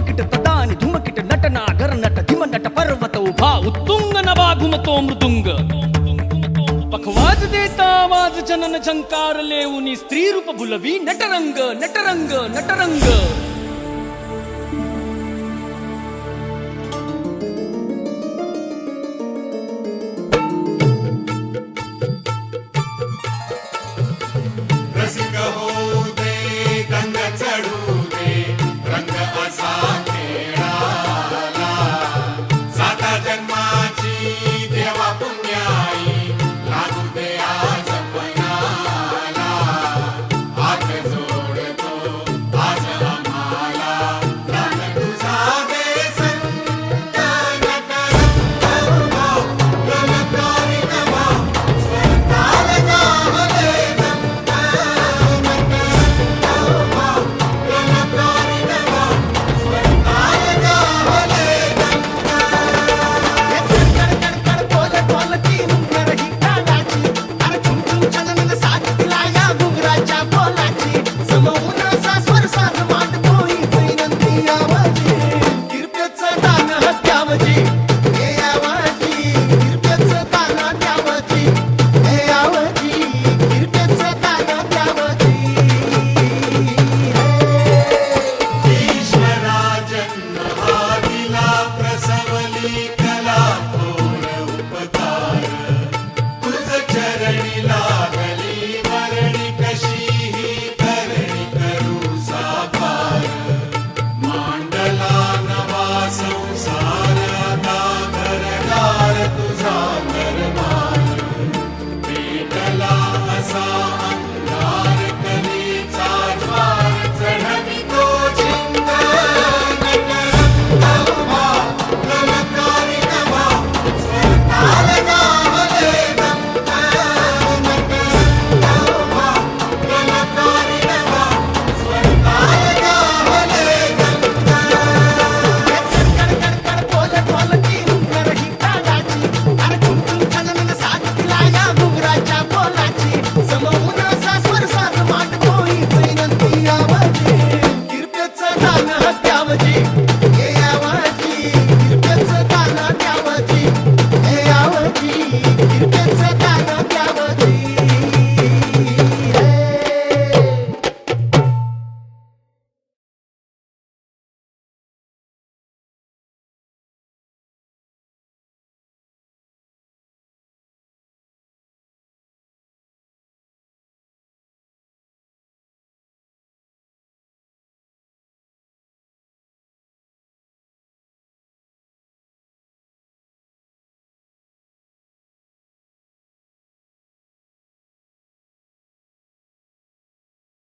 धुमकिट तदानी धुमकिट नटना गरनट धिमनट पर्वत उभा उत्तुंग नभा घुमतो मृदुंग पखवाज देता आवाज जनन झंकार लेऊनी स्त्री रूप भुलवी नटरंग नटरंग नटरंग रसिक होऊ दे रंग चढू दे रंग असा खेळाला साता जन्माची देवा पुण्याई लागू दे आज पणाला हात जोडतो आज आम्हाला प्राण तुझा दे संत नटरंग उभा गलतारी नभा स्वताल जाहले प्रसवली कला थोर उपकार तुझ चरणीला